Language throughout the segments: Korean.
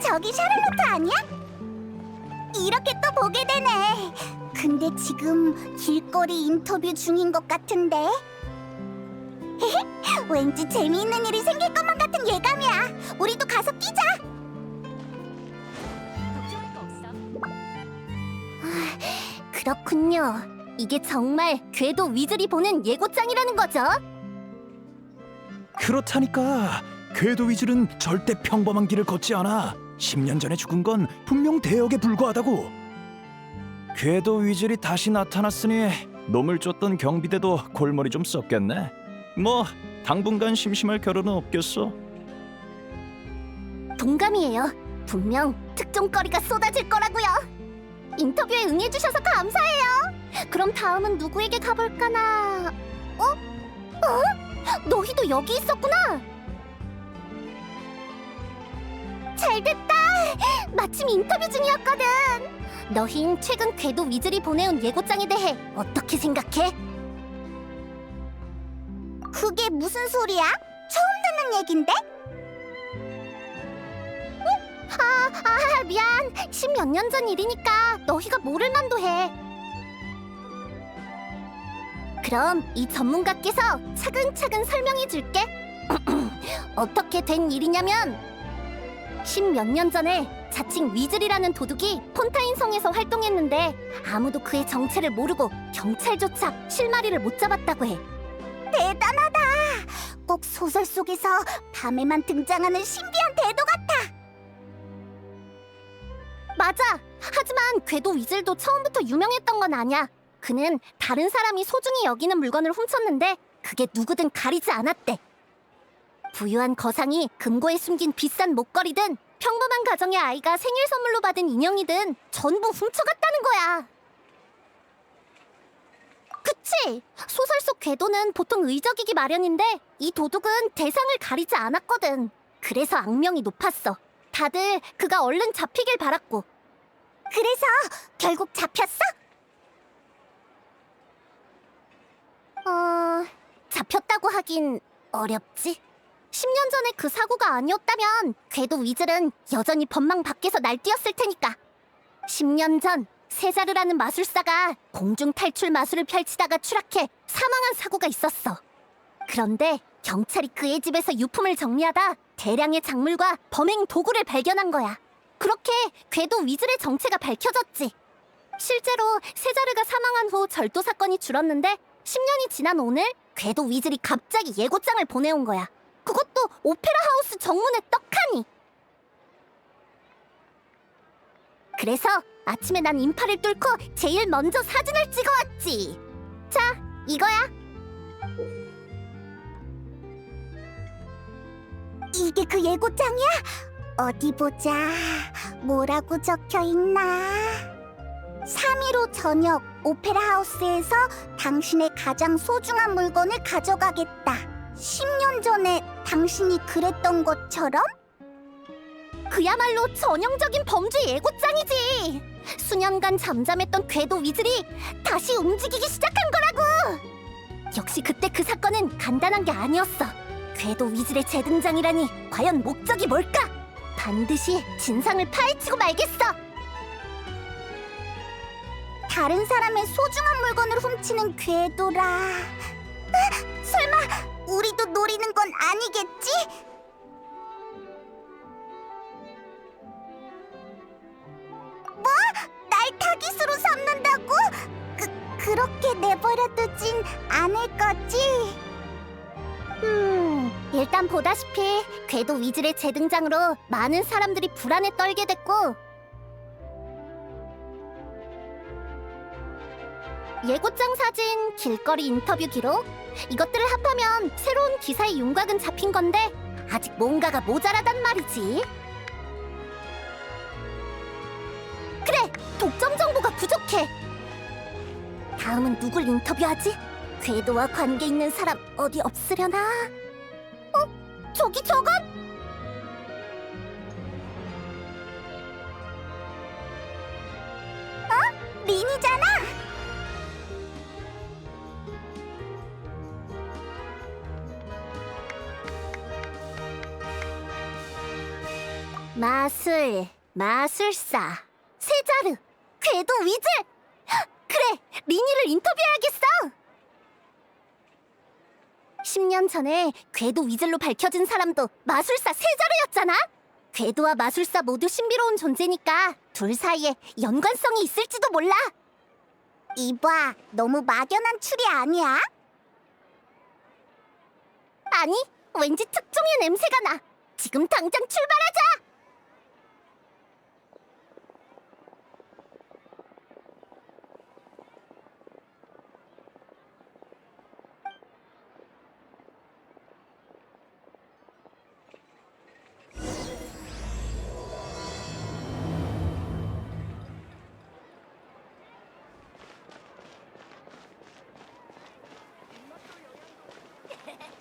저기 샤를로트 아니야? 이렇게 또 보게 되네. 근데 지금 길거리 인터뷰 중인 것 같은데. 왠지 재미있는 일이 생길 것만 같은 예감이야. 우리도 가서 끼자. 그렇군요. 이게 정말 궤도 위즐이 보는 예고장이라는 거죠? 그렇다니까. 궤도 위즐은 절대 평범한 길을 걷지 않아. 10년 전에 죽은 건 분명 대역에 불과하다고. 궤도 위즐이 다시 나타났으니 놈을 쫓던 경비대도 골머리 좀 썼겠네. 뭐 당분간 심심할 겨를은 없겠어. 동감이에요. 분명 특종거리가 쏟아질 거라고요. 인터뷰에 응해주셔서 감사해요. 그럼 다음은 누구에게 가볼까나? 너희도 여기 있었구나. 잘됐다. 마침 인터뷰 중이었거든. 너흰 최근 궤도 위즐이 보내온 예고장에 대해 어떻게 생각해? 그게 무슨 소리야? 처음 듣는 얘긴데? 미안. 10몇 년 전 일이니까 너희가 모를 만도 해. 그럼 이 전문가께서 차근차근 설명해 줄게. 어떻게 된 일이냐면 10몇 년 전에 자칭 위즐이라는 도둑이 폰타인 성에서 활동했는데 아무도 그의 정체를 모르고 경찰조차 실마리를 못 잡았다고 해. 대단하다. 꼭 소설 속에서 밤에만 등장하는 신비한 대도 같아. 맞아. 하지만 궤도 위즐도 처음부터 유명했던 건 아니야. 그는 다른 사람이 소중히 여기는 물건을 훔쳤는데 그게 누구든 가리지 않았대. 부유한 거상이 금고에 숨긴 비싼 목걸이든 평범한 가정의 아이가 생일 선물로 받은 인형이든 전부 훔쳐갔다는 거야. 그치? 소설 속 궤도는 보통 의적이기 마련인데 이 도둑은 대상을 가리지 않았거든. 그래서 악명이 높았어. 다들 그가 얼른 잡히길 바랐고. 그래서 결국 잡혔어? 잡혔다고 하긴 어렵지. 10년 전에 그 사고가 아니었다면 궤도 위즐은 여전히 법망 밖에서 날뛰었을 테니까. 10년 전 세자르라는 마술사가 공중 탈출 마술을 펼치다가 추락해 사망한 사고가 있었어. 그런데 경찰이 그의 집에서 유품을 정리하다 대량의 작물과 범행 도구를 발견한 거야. 그렇게 궤도 위즐의 정체가 밝혀졌지. 실제로 세자르가 사망한 후 절도 사건이 줄었는데 10년이 지난 오늘 궤도 위즐이 갑자기 예고장을 보내온 거야. 그것도 오페라 하우스 정문에 떡하니. 그래서 아침에 난 인파를 뚫고 제일 먼저 사진을 찍어왔지. 자, 이거야. 이게 그 예고장이야? 어디 보자. 뭐라고 적혀 있나? 3.15 저녁 오페라 하우스에서 당신의 가장 소중한 물건을 가져가겠다. 10년 전에 당신이 그랬던 것처럼? 그야말로 전형적인 범죄 예고장이지. 수년간 잠잠했던 궤도 위즐이 다시 움직이기 시작한 거라고. 역시 그때 그 사건은 간단한 게 아니었어. 궤도 위즐의 재등장이라니 과연 목적이 뭘까? 반드시 진상을 파헤치고 말겠어. 다른 사람의 소중한 물건을 훔치는 궤도라. 설마 우리도 노리는 건 아니겠지? 뭐? 날 타깃으로 삼는다고? 그렇게 내버려두진 않을 거지? 일단 보다시피 궤도 위즐의 재등장으로 많은 사람들이 불안에 떨게 됐고 예고장 사진, 길거리 인터뷰 기록 이것들을 합하면 새로운 기사의 윤곽은 잡힌 건데 아직 뭔가가 모자라단 말이지. 그래! 독점 정보가 부족해! 다음은 누굴 인터뷰하지? 궤도와 관계 있는 사람 어디 없으려나? 저기 저건? 린이잖아! 마술, 마술사, 세자르, 궤도 위즐! 그래, 리니를 인터뷰해야겠어! 10년 전에 궤도 위즐로 밝혀진 사람도 마술사 세자르였잖아? 궤도와 마술사 모두 신비로운 존재니까 둘 사이에 연관성이 있을지도 몰라! 이봐, 너무 막연한 추리 아니야? 아니, 왠지 특종의 냄새가 나! 지금 당장 출발하자!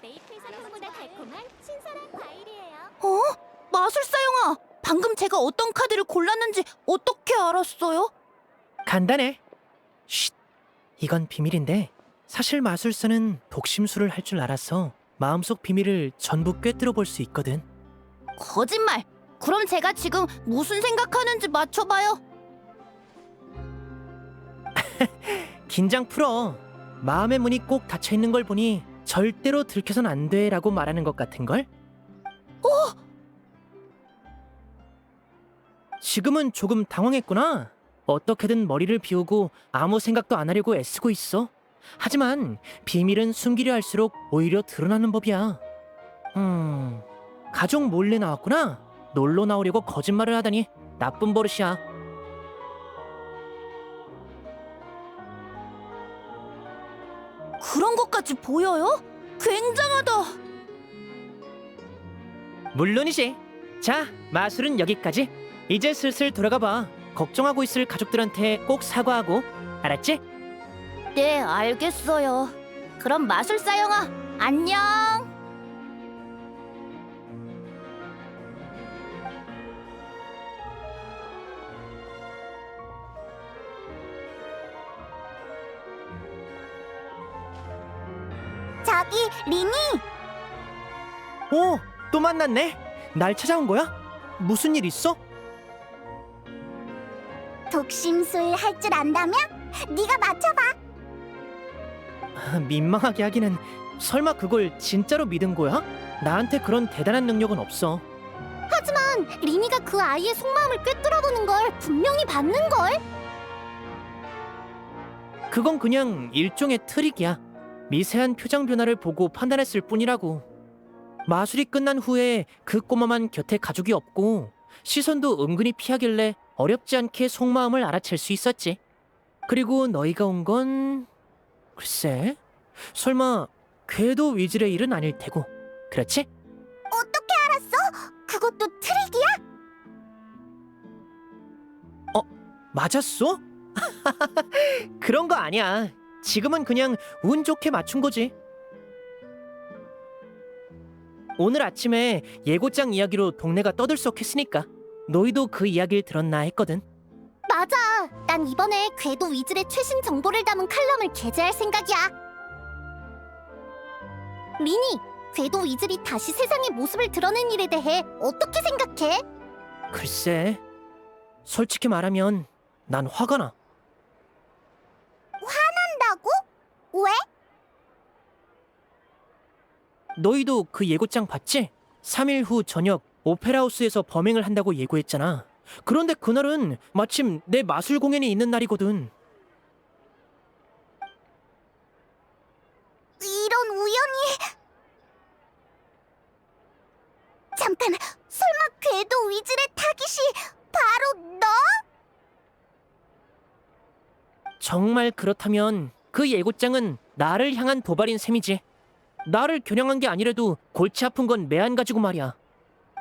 메이플 사탕보다 달콤한 신선한 과일이에요. 어? 마술사 영아! 방금 제가 어떤 카드를 골랐는지 어떻게 알았어요? 간단해. 쉿. 이건 비밀인데 사실 마술사는 독심술을 할 줄 알아서 마음속 비밀을 전부 꿰뚫어 볼 수 있거든. 거짓말! 그럼 제가 지금 무슨 생각하는지 맞춰봐요. 긴장 풀어. 마음의 문이 꼭 닫혀 있는 걸 보니 절대로 들켜선 안 돼라고 말하는 것 같은 걸? 지금은 조금 당황했구나. 어떻게든 머리를 비우고 아무 생각도 안 하려고 애쓰고 있어. 하지만 비밀은 숨기려 할수록 오히려 드러나는 법이야. 가족 몰래 나왔구나. 놀러 나오려고 거짓말을 하다니 나쁜 버릇이야. 그런 것까지 보여요? 굉장하다! 물론이지. 자, 마술은 여기까지. 이제 슬슬 돌아가 봐. 걱정하고 있을 가족들한테 꼭 사과하고. 알았지? 네, 알겠어요. 그럼 마술사 영아, 안녕! 저기, 리니! 오, 또 만났네. 날 찾아온 거야? 무슨 일 있어? 독심술 할 줄 안다면? 네가 맞춰봐! 민망하게 하기는. 설마 그걸 진짜로 믿은 거야? 나한테 그런 대단한 능력은 없어. 하지만 리니가 그 아이의 속마음을 꿰뚫어보는 걸 분명히 봤는걸? 그건 그냥 일종의 트릭이야. 미세한 표정 변화를 보고 판단했을 뿐이라고. 마술이 끝난 후에 그 꼬마만 곁에 가족이 없고 시선도 은근히 피하길래 어렵지 않게 속마음을 알아챌 수 있었지. 그리고 너희가 온 건... 글쎄... 설마 궤도 위즐의 일은 아닐 테고. 그렇지? 어떻게 알았어? 그것도 트릭이야? 맞았어? 그런 거 아니야. 지금은 그냥 운 좋게 맞춘 거지. 오늘 아침에 예고장 이야기로 동네가 떠들썩했으니까 너희도 그 이야기를 들었나 했거든. 맞아. 난 이번에 궤도 위즐의 최신 정보를 담은 칼럼을 게재할 생각이야. 리니, 궤도 위즐이 다시 세상의 모습을 드러낸 일에 대해 어떻게 생각해? 글쎄, 솔직히 말하면 난 화가 나. 한다고? 왜? 너희도 그 예고장 봤지? 3일 후 저녁 오페라하우스에서 범행을 한다고 예고했잖아. 그런데 그날은 마침 내 마술 공연이 있는 날이거든. 이런 우연이... 잠깐, 설마 궤도 위즐의 타깃이 바로 너? 정말 그렇다면 그 예고장은 나를 향한 도발인 셈이지. 나를 겨냥한 게 아니라도 골치 아픈 건 매한 가지고 말이야.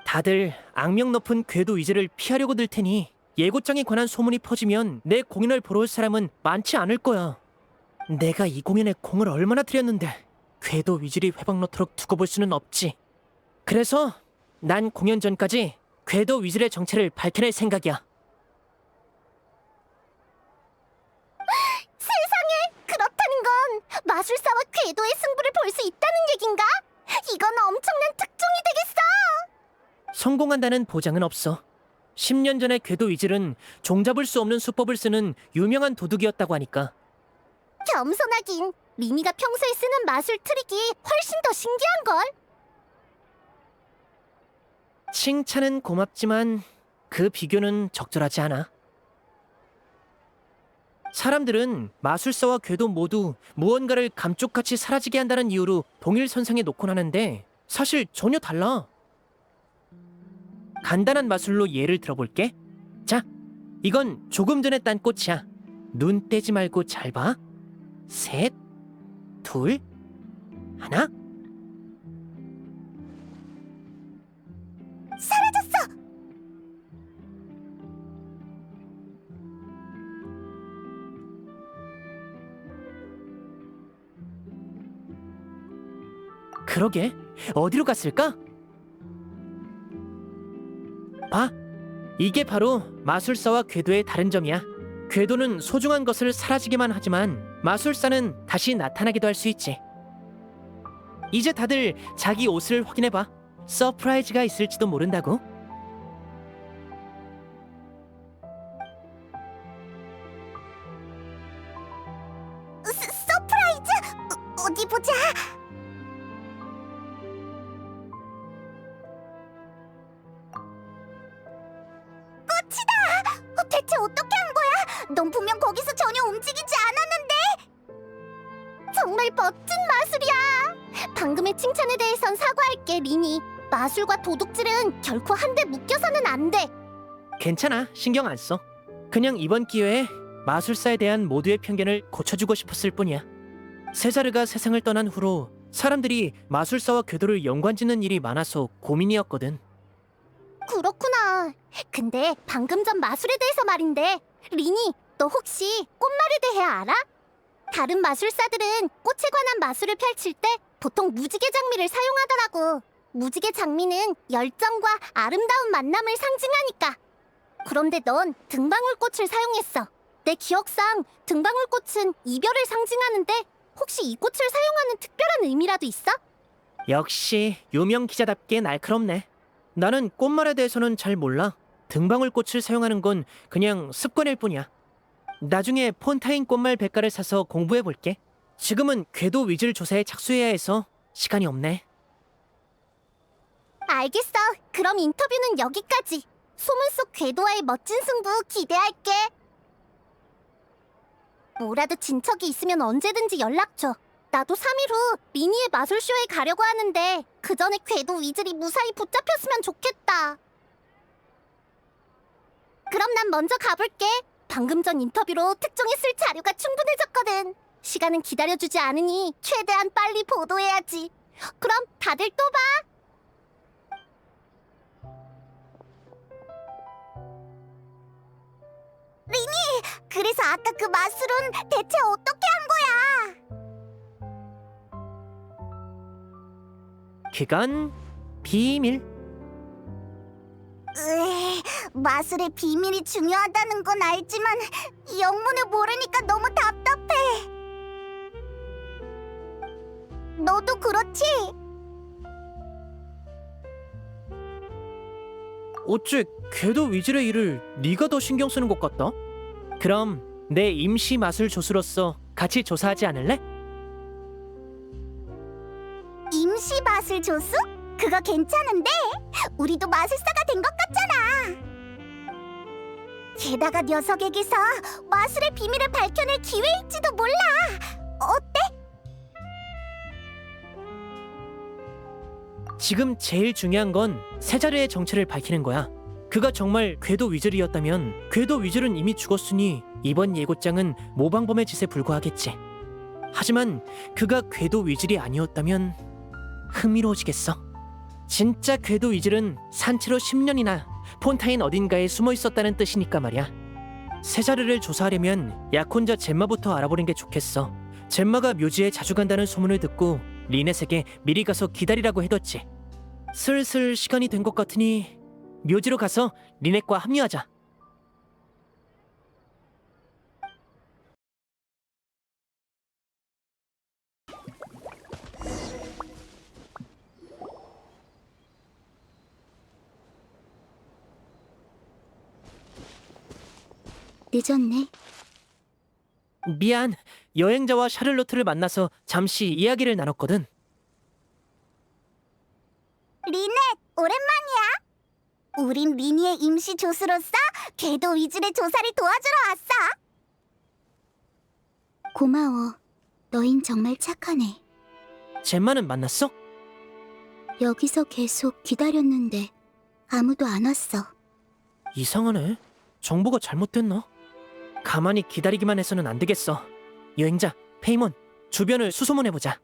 다들 악명 높은 궤도 위즐을 피하려고 들 테니 예고장에 관한 소문이 퍼지면 내 공연을 보러 올 사람은 많지 않을 거야. 내가 이 공연에 공을 얼마나 들였는데 궤도 위즐이 회방 놓도록 두고 볼 수는 없지. 그래서 난 공연 전까지 궤도 위즐의 정체를 밝혀낼 생각이야. 세상에, 그렇다는 건 마술사와 궤도의 승부를 볼 수 있다는 얘긴가? 이건 엄청난 특종이 되겠어! 성공한다는 보장은 없어. 10년 전에 궤도 위즐은 종잡을 수 없는 수법을 쓰는 유명한 도둑이었다고 하니까. 겸손하긴. 리니가 평소에 쓰는 마술 트릭이 훨씬 더 신기한걸. 칭찬은 고맙지만 그 비교는 적절하지 않아. 사람들은 마술사와 궤도 모두 무언가를 감쪽같이 사라지게 한다는 이유로 동일 선상에 놓곤 하는데 사실 전혀 달라. 간단한 마술로 예를 들어볼게. 자, 이건 조금 전에 딴 꽃이야. 눈 떼지 말고 잘 봐. 셋, 둘, 하나. 사라졌어. 그러게, 어디로 갔을까? 봐, 이게 바로 마술사와 궤도의 다른 점이야. 궤도는 소중한 것을 사라지게만 하지만 마술사는 다시 나타나기도 할 수 있지. 이제 다들 자기 옷을 확인해봐. 서프라이즈가 있을지도 모른다고. 서프라이즈? 어디 보자. 꽃이다. 대체 어떻게 한 거야? 넌 분명 거기서 전혀 움직이지 않았는데. 정말 멋진 마술이야. 방금의 칭찬에 대해선 사과할게, 리니. 마술과 도둑질은 결코 한데 묶여서는 안 돼. 괜찮아, 신경 안 써. 그냥 이번 기회에 마술사에 대한 모두의 편견을 고쳐주고 싶었을 뿐이야. 세자르가 세상을 떠난 후로 사람들이 마술사와 궤도를 연관짓는 일이 많아서 고민이었거든. 그렇구나. 근데 방금 전 마술에 대해서 말인데, 리니, 너 혹시 꽃말에 대해 알아? 다른 마술사들은 꽃에 관한 마술을 펼칠 때 보통 무지개 장미를 사용하더라고. 무지개 장미는 열정과 아름다운 만남을 상징하니까. 그런데 넌 등방울꽃을 사용했어. 내 기억상 등방울꽃은 이별을 상징하는데 혹시 이 꽃을 사용하는 특별한 의미라도 있어? 역시 유명 기자답게 날카롭네. 나는 꽃말에 대해서는 잘 몰라. 등방울꽃을 사용하는 건 그냥 습관일 뿐이야. 나중에 폰타인 꽃말 백과를 사서 공부해볼게. 지금은 궤도 위즐 조사에 착수해야 해서 시간이 없네. 알겠어. 그럼 인터뷰는 여기까지. 소문 속 궤도와의 멋진 승부 기대할게. 뭐라도 진척이 있으면 언제든지 연락 줘. 나도 3일 후 리니의 마술쇼에 가려고 하는데 그 전에 궤도 위즐이 무사히 붙잡혔으면 좋겠다. 그럼 난 먼저 가볼게. 방금 전 인터뷰로 특종에 쓸 자료가 충분해졌거든. 시간은 기다려주지 않으니 최대한 빨리 보도해야지. 그럼 다들 또 봐. 리니, 그래서 아까 그 마술은 대체 어떻게 한 거야? 그건 비밀. 마술의 비밀이 중요하다는 건 알지만 영문을 모르니까 너무 답답해. 너도 그렇지? 어째 궤도 위즐의 일을 네가 더 신경 쓰는 것 같다? 그럼 내 임시 마술 조수로서 같이 조사하지 않을래? 임시 마술 조수? 그거 괜찮은데? 우리도 마술사가 된 것 같잖아. 게다가 녀석에게서 마술의 비밀을 밝혀낼 기회일지도 몰라. 어때? 지금 제일 중요한 건 세자르의 정체를 밝히는 거야. 그가 정말 궤도 위즐이었다면 궤도 위즐은 이미 죽었으니 이번 예고장은 모방범의 짓에 불과하겠지. 하지만 그가 궤도 위즐이 아니었다면 흥미로워지겠어. 진짜 궤도 위즐은 산채로 10년이나 폰타인 어딘가에 숨어 있었다는 뜻이니까 말이야. 세자르를 조사하려면 약혼자 젬마부터 알아보는 게 좋겠어. 젬마가 묘지에 자주 간다는 소문을 듣고 리넷에게 미리 가서 기다리라고 해뒀지. 슬슬 시간이 된 것 같으니 묘지로 가서 리넷과 합류하자. 늦었네. 미안. 여행자와 샤를로트를 만나서 잠시 이야기를 나눴거든. 리넷, 오랜만이야. 우린 리니의 임시 조수로서 궤도 위즐의 조사를 도와주러 왔어. 고마워. 너흰 정말 착하네. 젬마는 만났어? 여기서 계속 기다렸는데 아무도 안 왔어. 이상하네. 정보가 잘못됐나? 가만히 기다리기만 해서는 안 되겠어. 여행자, 페이몬, 주변을 수소문해보자.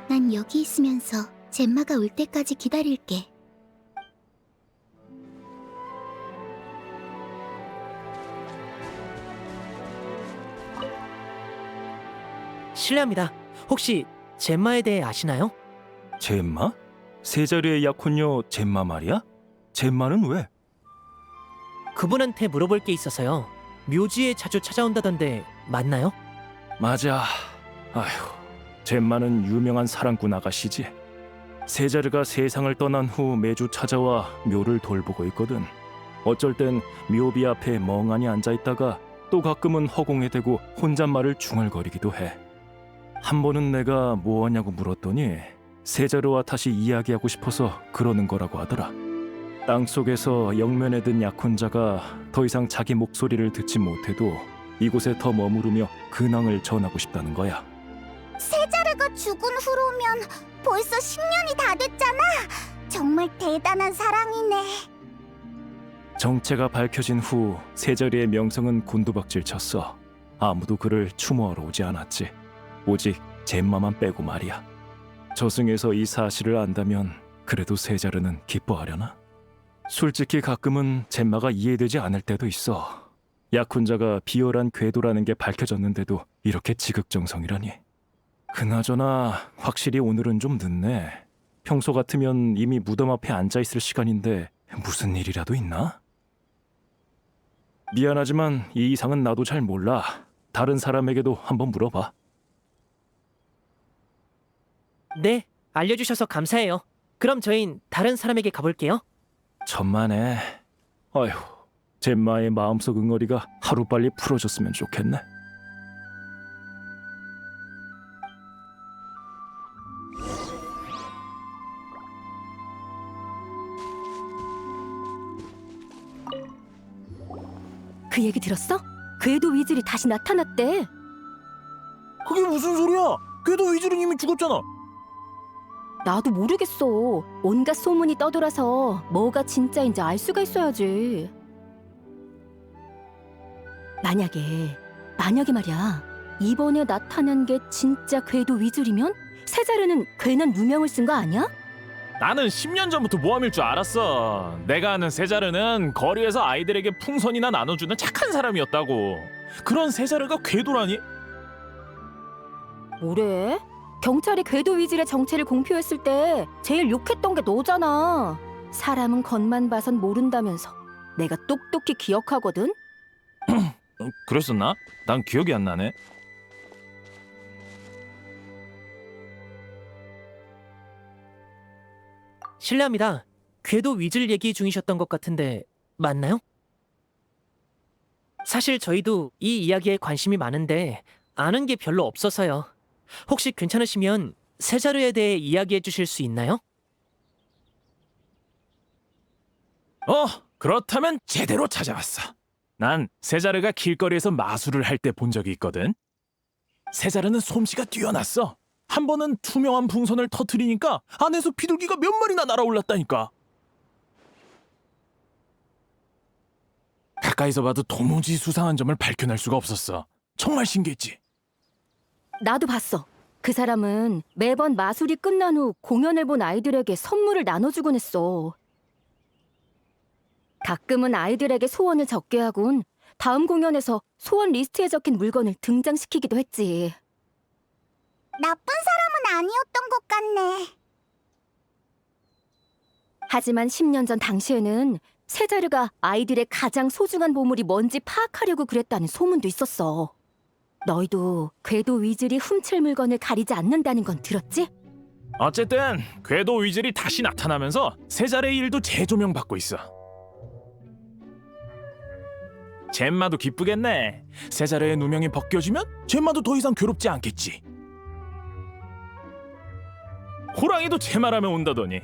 난 여기 있으면서 젬마가 올 때까지 기다릴게. 실례합니다. 혹시 젬마에 대해 아시나요? 젬마? 세자르의 약혼녀 젬마 말이야? 젬마는 왜? 그분한테 물어볼 게 있어서요. 묘지에 자주 찾아온다던데 맞나요? 맞아. 아휴, 젬마는 유명한 사랑꾼 아가씨지. 세자르가 세상을 떠난 후 매주 찾아와 묘를 돌보고 있거든. 어쩔 땐 묘비 앞에 멍하니 앉아있다가 또 가끔은 허공에 대고 혼잣말을 중얼거리기도 해. 한 번은 내가 뭐하냐고 물었더니 세자르와 다시 이야기하고 싶어서 그러는 거라고 하더라. 땅속에서 영면에 든 약혼자가 더 이상 자기 목소리를 듣지 못해도 이곳에 더 머무르며 근황을 전하고 싶다는 거야. 세자르가 죽은 후로면 벌써 10년이 다 됐잖아. 정말 대단한 사랑이네. 정체가 밝혀진 후 세자리의 명성은 곤두박질 쳤어. 아무도 그를 추모하러 오지 않았지. 오직 젬마만 빼고 말이야. 저승에서 이 사실을 안다면 그래도 세자르는 기뻐하려나? 솔직히 가끔은 젬마가 이해되지 않을 때도 있어. 약혼자가 비열한 궤도라는 게 밝혀졌는데도 이렇게 지극정성이라니. 그나저나 확실히 오늘은 좀 늦네. 평소 같으면 이미 무덤 앞에 앉아있을 시간인데 무슨 일이라도 있나? 미안하지만 이 이상은 나도 잘 몰라. 다른 사람에게도 한번 물어봐. 네, 알려주셔서 감사해요. 그럼 저흰 다른 사람에게 가볼게요. 천만에. 아휴, 젬마의 마음속 응어리가 하루빨리 풀어졌으면 좋겠네. 그 얘기 들었어? 궤도 위즐이 다시 나타났대. 그게 무슨 소리야? 궤도 위즐은 이미 죽었잖아. 나도 모르겠어. 온갖 소문이 떠돌아서 뭐가 진짜인지 알 수가 있어야지. 만약에 말이야. 이번에 나타난 게 진짜 궤도 위즐이면 세자르는 괜한 누명을 쓴 거 아니야? 나는 10년 전부터 모함일 줄 알았어. 내가 아는 세자르는 거리에서 아이들에게 풍선이나 나눠주는 착한 사람이었다고. 그런 세자르가 궤도라니? 뭐래? 경찰이 궤도 위즐의 정체를 공표했을 때 제일 욕했던 게 너잖아. 사람은 겉만 봐선 모른다면서. 내가 똑똑히 기억하거든. 그랬었나? 난 기억이 안 나네. 실례합니다. 궤도 위즐 얘기 중이셨던 것 같은데 맞나요? 사실 저희도 이 이야기에 관심이 많은데 아는 게 별로 없어서요. 혹시 괜찮으시면 세자르에 대해 이야기해 주실 수 있나요? 그렇다면 제대로 찾아왔어. 난 세자르가 길거리에서 마술을 할 때 본 적이 있거든. 세자르는 솜씨가 뛰어났어. 한 번은 투명한 풍선을 터트리니까 안에서 비둘기가 몇 마리나 날아올랐다니까. 가까이서 봐도 도무지 수상한 점을 밝혀낼 수가 없었어. 정말 신기했지. 나도 봤어. 그 사람은 매번 마술이 끝난 후 공연을 본 아이들에게 선물을 나눠주곤 했어. 가끔은 아이들에게 소원을 적게 하곤 다음 공연에서 소원 리스트에 적힌 물건을 등장시키기도 했지. 나쁜 사람은 아니었던 것 같네. 하지만 10년 전 당시에는 세자르가 아이들의 가장 소중한 보물이 뭔지 파악하려고 그랬다는 소문도 있었어. 너희도 궤도 위즐이 훔칠 물건을 가리지 않는다는 건 들었지? 어쨌든 궤도 위즐이 다시 나타나면서 세자르의 일도 재조명받고 있어. 젬마도 기쁘겠네. 세자르의 누명이 벗겨지면 젬마도 더 이상 괴롭지 않겠지. 호랑이도 젬마라면 온다더니.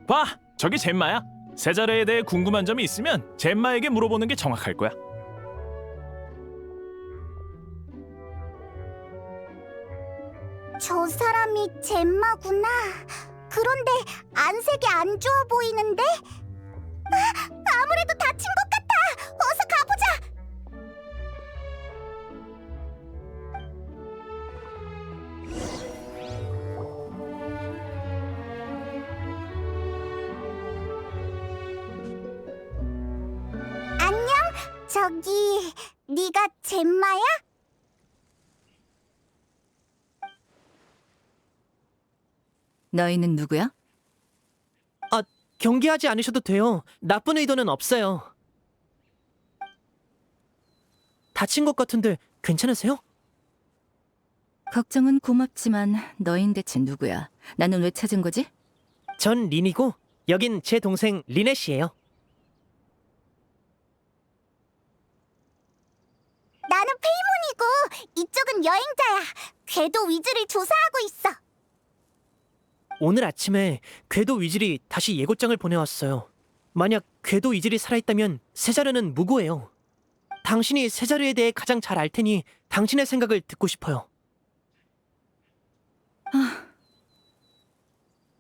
봐, 저기 젬마야. 세자르에 대해 궁금한 점이 있으면 젬마에게 물어보는 게 정확할 거야. 저 사람이 젬마구나. 그런데 안색이 안 좋아 보이는데? 아무래도 다친 것 같아. 어서 가보자. 안녕. 저기 네가 젬마야? 너희는 누구야? 경계하지 않으셔도 돼요. 나쁜 의도는 없어요. 다친 것 같은데 괜찮으세요? 걱정은 고맙지만 너흰 대체 누구야? 나는 왜 찾은 거지? 전 린이고 여긴 제 동생 리넷이에요. 나는 페이몬이고 이쪽은 여행자야. 궤도 위즐을 조사하고 있어. 오늘 아침에 궤도 위즐이 다시 예고장을 보내왔어요. 만약 궤도 위즐이 살아있다면 세자르는 무고해요. 당신이 세자르에 대해 가장 잘 알 테니 당신의 생각을 듣고 싶어요.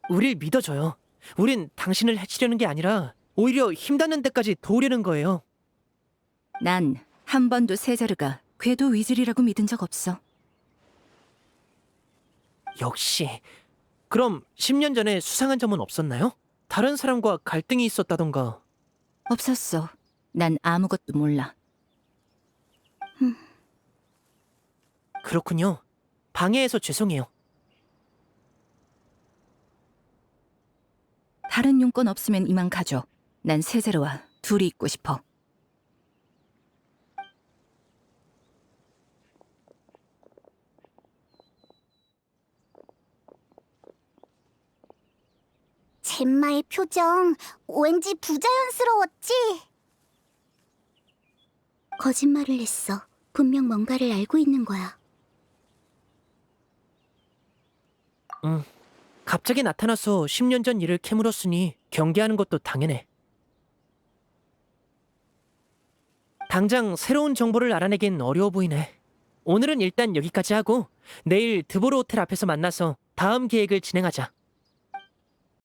우릴 믿어줘요. 우린 당신을 해치려는 게 아니라 오히려 힘닿는 데까지 도우려는 거예요. 난 한 번도 세자르가 궤도 위즐이라고 믿은 적 없어. 역시. 그럼 10년 전에 수상한 점은 없었나요? 다른 사람과 갈등이 있었다던가. 없었어. 난 아무것도 몰라. 그렇군요. 방해해서 죄송해요. 다른 용건 없으면 이만 가져. 난 세자르와 둘이 있고 싶어. 젬마의 표정 왠지 부자연스러웠지? 거짓말을 했어. 분명 뭔가를 알고 있는 거야. 갑자기 나타나서 10년 전 일을 캐물었으니 경계하는 것도 당연해. 당장 새로운 정보를 알아내긴 어려워 보이네. 오늘은 일단 여기까지 하고 내일 드보르 호텔 앞에서 만나서 다음 계획을 진행하자.